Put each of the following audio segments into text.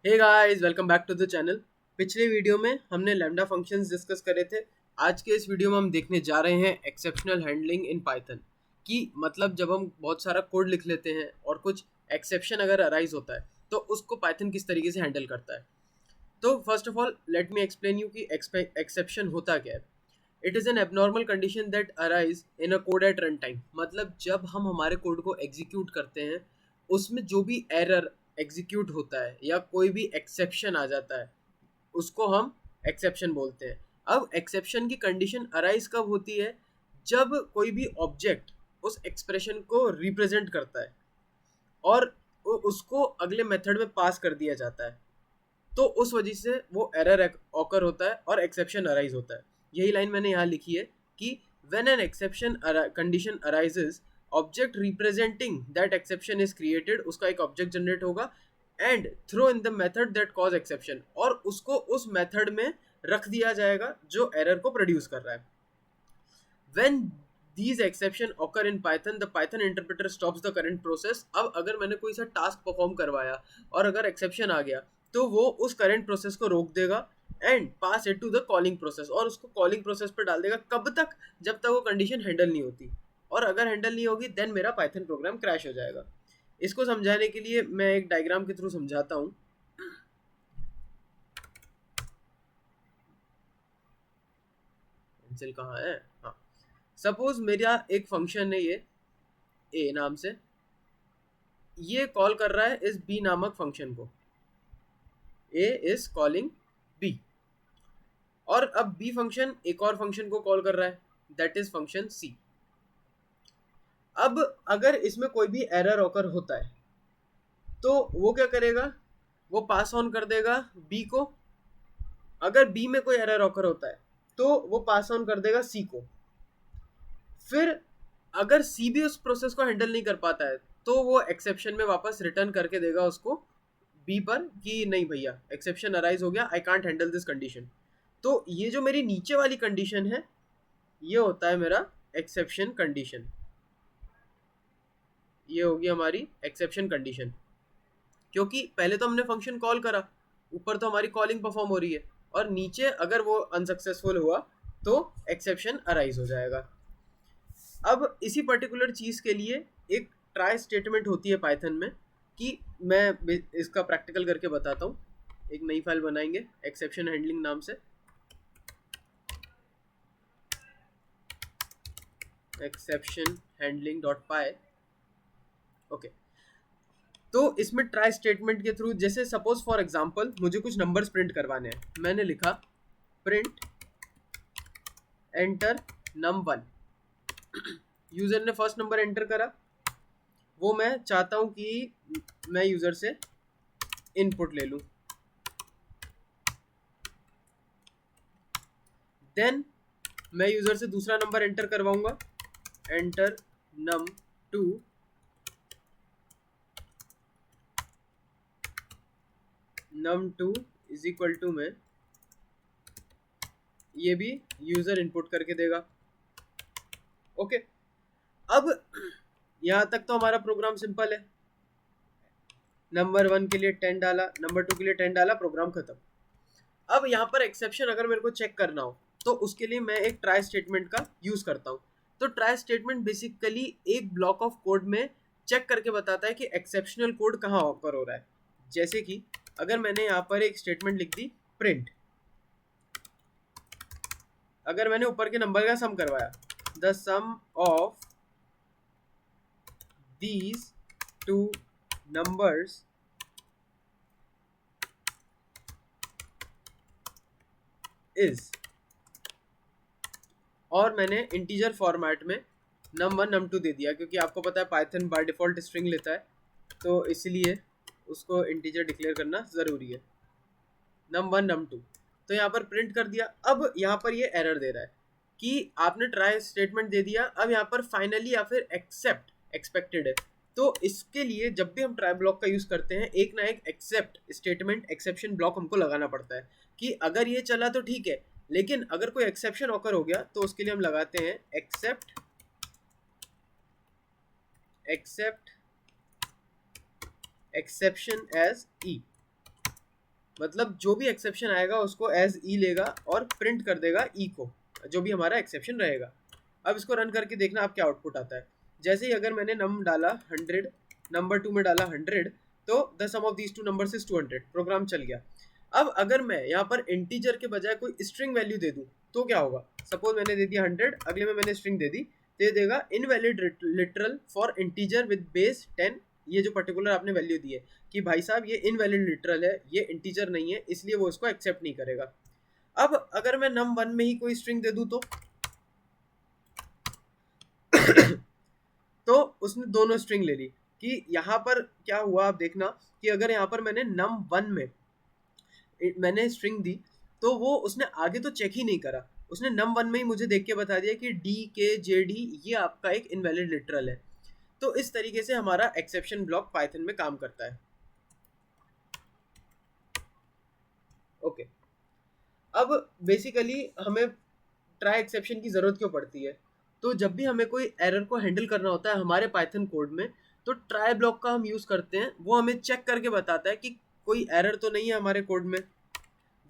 Hey guys, welcome back to the channel. पिछले video में हमने लैम्डा फंक्शंस डिस्कस करे थे। आज के इस वीडियो में हम देखने जा रहे हैं एक्सेप्शनल हैंडलिंग इन पाइथन कि मतलब जब हम बहुत सारा कोड लिख लेते हैं और कुछ एक्सेप्शन अगर अराइज होता है तो उसको पाइथन किस तरीके से हैंडल करता है। तो first of all let me explain you कि एक्सेप्शन होता क्या है। It is an abnormal condition that arise in a code at run time. मतलब जब हम हमारे कोड को एग्जीक्यूट करते हैं उसमें जो भी एरर एग्जीक्यूट होता है या कोई भी एक्सेप्शन आ जाता है उसको हम एक्सेप्शन बोलते हैं। अब एक्सेप्शन की कंडीशन अराइज कब होती है? जब कोई भी ऑब्जेक्ट उस एक्सप्रेशन को रिप्रेजेंट करता है और उसको अगले मेथड में पास कर दिया जाता है, तो उस वजह से वो एरर ऑकर होता है और एक्सेप्शन अराइज होता है। यही लाइन मैंने यहाँ लिखी है कि when an exception condition arises, object representing that exception is created. उसका एक ऑब्जेक्ट जनरेट होगा and throw in the method that cause exception, और उसको उस मेथड में रख दिया जाएगा जो एरर को प्रोड्यूस कर रहा है। When these exception occur in Python, the Python interpreter stops the current process। अब अगर मैंने कोई सा टास्क परफॉर्म करवाया और अगर एक्सेप्शन आ गया तो वो उस करंट प्रोसेस को रोक देगा and pass it to the calling process, और उसको कॉलिंग प्रोसेस पे डाल देगा। कब तक? जब तक वो कंडीशन हैंडल नहीं होती, और अगर हैंडल नहीं होगी देन मेरा पाइथन प्रोग्राम क्रैश हो जाएगा। इसको समझाने के लिए मैं एक डायग्राम के थ्रू समझाता हूँ। पेंसिल कहाँ है? हाँ, सपोज मेरा एक फंक्शन है ये ए नाम से, ये कॉल कर रहा है इस बी नामक फंक्शन को। ए इज कॉलिंग बी, और अब बी फंक्शन एक और फंक्शन को कॉल कर रहा है, दैट इज फंक्शन सी। अब अगर इसमें कोई भी एरर ऑकर होता है तो वो क्या करेगा? वो पास ऑन कर देगा बी को। अगर बी में कोई एरर ऑकर होता है तो वो पास ऑन कर देगा सी को। फिर अगर सी भी उस प्रोसेस को हैंडल नहीं कर पाता है तो वो एक्सेप्शन में वापस रिटर्न करके देगा उसको बी पर कि नहीं भैया, एक्सेप्शन अराइज हो गया, I can't handle this condition. तो ये जो मेरी नीचे वाली कंडीशन है ये होता है मेरा एक्सेप्शन कंडीशन। ये होगी हमारी एक्सेप्शन कंडीशन, क्योंकि पहले तो हमने फंक्शन कॉल करा, ऊपर तो हमारी कॉलिंग परफॉर्म हो रही है, और नीचे अगर वो अनसक्सेसफुल हुआ तो एक्सेप्शन अराइज हो जाएगा। अब इसी पर्टिकुलर चीज़ के लिए एक ट्राई स्टेटमेंट होती है पाइथन में कि मैं इसका प्रैक्टिकल करके बताता हूँ। एक नई फाइल बनाएंगे एक्सेप्शन हैंडलिंग नाम से, एक्सेप्शन हैंडलिंग डॉट पाई। ओके, तो इसमें ट्राई स्टेटमेंट के थ्रू, जैसे सपोज फॉर एग्जांपल मुझे कुछ नंबर्स प्रिंट करवाने हैं, मैंने लिखा प्रिंट एंटर num1। यूजर ने फर्स्ट नंबर एंटर करा, वो मैं चाहता हूँ कि मैं यूजर से इनपुट ले लूँ। देन मैं यूजर से दूसरा नंबर एंटर करवाऊंगा, enter num2। num2 is equal to में ये भी यूजर इनपुट करके देगा। ओके, अब यहाँ तक तो हमारा प्रोग्राम सिंपल है। नंबर 1 के लिए 10 डाला, नंबर 2 के लिए 10 डाला, प्रोग्राम खत्म। अब यहाँ पर एक्सेप्शन अगर मेरे को चेक करना हो तो उसके लिए मैं एक ट्राई स्टेटमेंट का यूज करता हूँ। तो ट्राई स्टेटमेंट बेसिकली एक ब्लॉक ऑफ कोड में चेक करके बताता है कि एक्सेप्शनल कोड कहाँ ऑकर हो रहा है। जैसे कि अगर मैंने यहाँ पर एक स्टेटमेंट लिख दी प्रिंट, अगर मैंने ऊपर के नंबर का सम करवाया, the sum of these two numbers is, और मैंने इंटीजर फॉर्मेट में num1 num2 दे दिया, क्योंकि आपको पता है पाइथन बाय डिफॉल्ट स्ट्रिंग लेता है तो इसलिए उसको इंटीजर डिक्लेयर करना ज़रूरी है। num1 num2 तो यहाँ पर प्रिंट कर दिया। अब यहाँ पर ये एरर दे रहा है कि आपने ट्राई स्टेटमेंट दे दिया, अब यहाँ पर फाइनली या फिर एक्सेप्ट एक्सपेक्टेड है। तो इसके लिए जब भी हम ट्राई ब्लॉक का यूज़ करते हैं एक ना एक एक्सेप्ट स्टेटमेंट एक्सेप्शन ब्लॉक हमको लगाना पड़ता है कि अगर ये चला तो ठीक है, लेकिन अगर कोई एक्सेप्शन ऑकर हो गया तो उसके लिए हम लगाते हैं एक्सेप्ट एक्सेप्शन एज ई। मतलब जो भी एक्सेप्शन आएगा उसको एज ई लेगा और प्रिंट कर देगा ई को, जो भी हमारा एक्सेप्शन रहेगा। अब इसको रन करके देखना आप क्या आउटपुट आता है। जैसे ही अगर मैंने नम डाला 100, नंबर 2 में डाला 100, तो the sum of these two numbers is 200, program चल गया। अब अगर मैं यहाँ पर इंटीजर के बजाय कोई स्ट्रिंग वैल्यू दे दूँ तो क्या होगा। सपोज मैंने दे दिया 100, अगले में मैंने स्ट्रिंग दे दी, दे देगा invalid literal for integer with base 10। ये जो पर्टिकुलर आपने वैल्यू दी है कि भाई साहब ये इनवैलिड लिटरल है, ये इंटीजर नहीं है, इसलिए वो इसको एक्सेप्ट नहीं करेगा। अब अगर मैं num1 में ही कोई स्ट्रिंग दे दूं तो उसने दोनों स्ट्रिंग ले ली। कि यहाँ पर क्या हुआ आप देखना कि अगर यहाँ पर मैंने num1 में मैंने स्ट्रिंग दी तो वो उसने आगे तो चेक ही नहीं करा, उसने num1 में ही मुझे देख के बता दिया कि डी के जे डी ये आपका एक इनवैलिड लिटरल है। तो इस तरीके से हमारा एक्सेप्शन ब्लॉक पाइथन में काम करता है। ओके, अब बेसिकली हमें ट्राई एक्सेप्शन की ज़रूरत क्यों पड़ती है। तो जब भी हमें कोई एरर को हैंडल करना होता है हमारे पाइथन कोड में, तो ट्राई ब्लॉक का हम यूज़ करते हैं। वो हमें चेक करके बताता है कि कोई एरर तो नहीं है हमारे कोड में।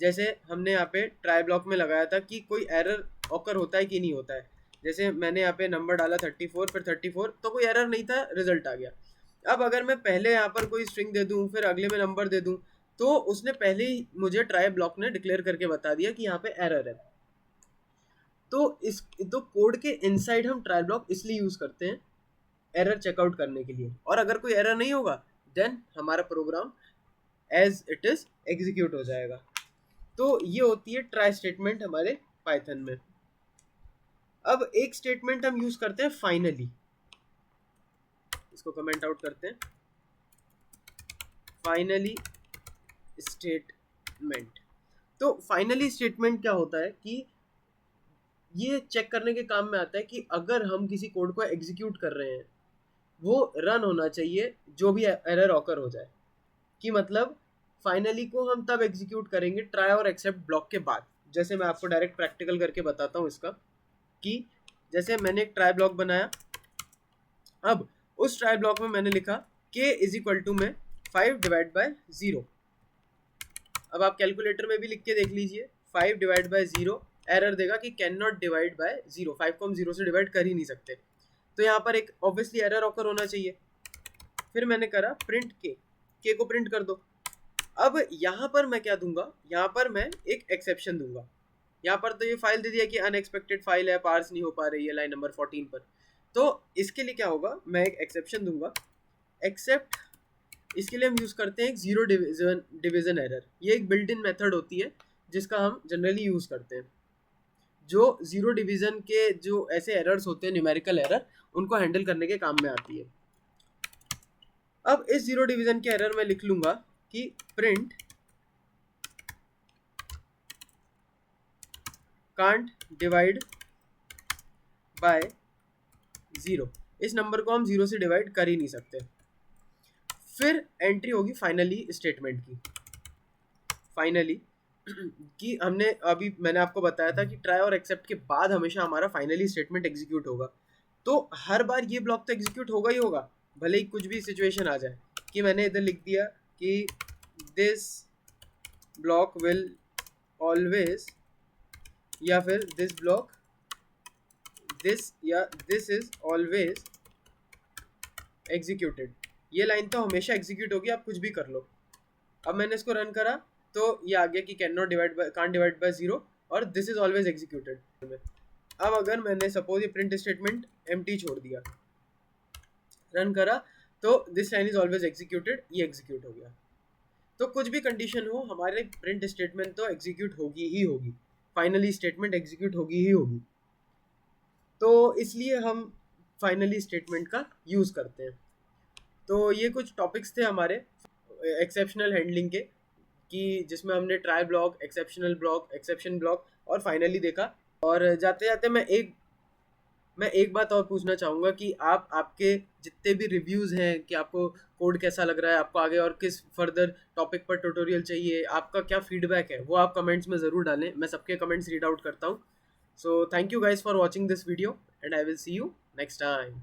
जैसे हमने यहाँ पे ट्राई ब्लॉक में लगाया था कि कोई एरर ऑकर होता है कि नहीं होता है। जैसे मैंने यहाँ पे नंबर डाला 34, फिर 34, तो कोई एरर नहीं था, रिजल्ट आ गया। अब अगर मैं पहले यहाँ पर कोई स्ट्रिंग दे दूँ फिर अगले में नंबर दे दूँ, तो उसने पहले ही मुझे ट्राई ब्लॉक ने डिक्लेयर करके बता दिया कि यहाँ पे एरर है। तो कोड के इनसाइड हम ट्राई ब्लॉक इसलिए यूज़ करते हैं एरर चेकआउट करने के लिए। और अगर कोई एरर नहीं होगा देन हमारा program as it is execute हो जाएगा। तो ये होती है ट्राई स्टेटमेंट हमारे पाइथन में। अब एक स्टेटमेंट हम यूज करते हैं फाइनली, इसको कमेंट आउट करते हैं, फाइनली स्टेटमेंट। तो फाइनली स्टेटमेंट क्या होता है कि ये चेक करने के काम में आता है कि अगर हम किसी कोड को एग्जीक्यूट कर रहे हैं वो रन होना चाहिए जो भी एरर ऑकर हो जाए। कि मतलब फाइनली को हम तब एग्जीक्यूट करेंगे ट्राई और एक्सेप्ट ब्लॉक के बाद। जैसे मैं आपको डायरेक्ट प्रैक्टिकल करके बताता हूँ इसका, कि जैसे मैंने एक ट्राई ब्लॉक बनाया। अब उस ट्राई ब्लॉक में मैंने लिखा k इज इक्वल टू में 5 डिवाइड बाय 0। अब आप कैलकुलेटर में भी लिख के देख लीजिए, 5 डिवाइड बाय 0 एरर देगा कि कैन नॉट डिवाइड बाय 0, 5 को हम 0 से डिवाइड कर ही नहीं सकते। तो यहाँ पर एक ऑब्वियसली एरर ऑकर होना चाहिए। फिर मैंने करा प्रिंट के को प्रिंट कर दो। अब यहाँ पर मैं क्या दूंगा, यहाँ पर मैं एक एक्सेप्शन दूंगा। यहाँ पर तो ये फाइल दे दिया कि अनएक्सपेक्टेड फाइल है, पार्स नहीं हो पा रही है लाइन नंबर 14 पर। तो इसके लिए क्या होगा, मैं एक एक्सेप्शन दूंगा, एक्सेप्ट। इसके लिए हम यूज़ करते हैं एक जीरो डिवीजन एरर। ये एक बिल्ट इन मेथड होती है जिसका हम जनरली यूज़ करते हैं, जो जीरो डिवीजन के जो ऐसे एरर्स होते हैं, न्यूमेरिकल एरर, उनको हैंडल करने के काम में आती है। अब इस जीरो डिवीजन के एरर में लिख लूंगा कि प्रिंट कांट डिवाइड बाय 0। इस नंबर को हम 0 से डिवाइड कर ही नहीं सकते। फिर एंट्री होगी फाइनली स्टेटमेंट की। फाइनली कि हमने अभी मैंने आपको बताया था कि ट्राई और एक्सेप्ट के बाद हमेशा हमारा फाइनली स्टेटमेंट एग्जीक्यूट होगा। तो हर बार ये ब्लॉक तो एग्जीक्यूट होगा ही होगा, भले ही कुछ भी सिचुएशन आ जाए। कि मैंने इधर लिख दिया कि दिस ब्लॉक विल ऑलवेज, या फिर दिस ब्लॉक दिस, या दिस इज ऑलवेज एग्जीक्यूटेड। ये लाइन तो हमेशा एग्जीक्यूट होगी, आप कुछ भी कर लो। अब मैंने इसको रन करा तो ये आ गया कि can not divide by, can't divide by 0 और दिस इज ऑलवेज एग्जीक्यूटेड। अब अगर मैंने सपोज ये प्रिंट स्टेटमेंट एम्प्टी छोड़ दिया, रन करा, तो this line is always executed, ये एग्जीक्यूट हो गया। तो कुछ भी कंडीशन हो हमारे प्रिंट स्टेटमेंट तो एग्जीक्यूट होगी ही होगी, फाइनली स्टेटमेंट एग्जीक्यूट होगी ही होगी। तो इसलिए हम फाइनली स्टेटमेंट का यूज़ करते हैं। तो ये कुछ टॉपिक्स थे हमारे एक्सेप्शनल हैंडलिंग के, कि जिसमें हमने try block, exceptional block, exception block और फाइनली देखा। और जाते जाते मैं एक बात और पूछना चाहूँगा कि आपके जितने भी रिव्यूज़ हैं कि आपको कोड कैसा लग रहा है, आपको आगे और किस फर्दर टॉपिक पर ट्यूटोरियल चाहिए, आपका क्या फीडबैक है, वो आप कमेंट्स में ज़रूर डालें। मैं सबके कमेंट्स रीड आउट करता हूँ। So thank you guys for watching this video and I will see you next time.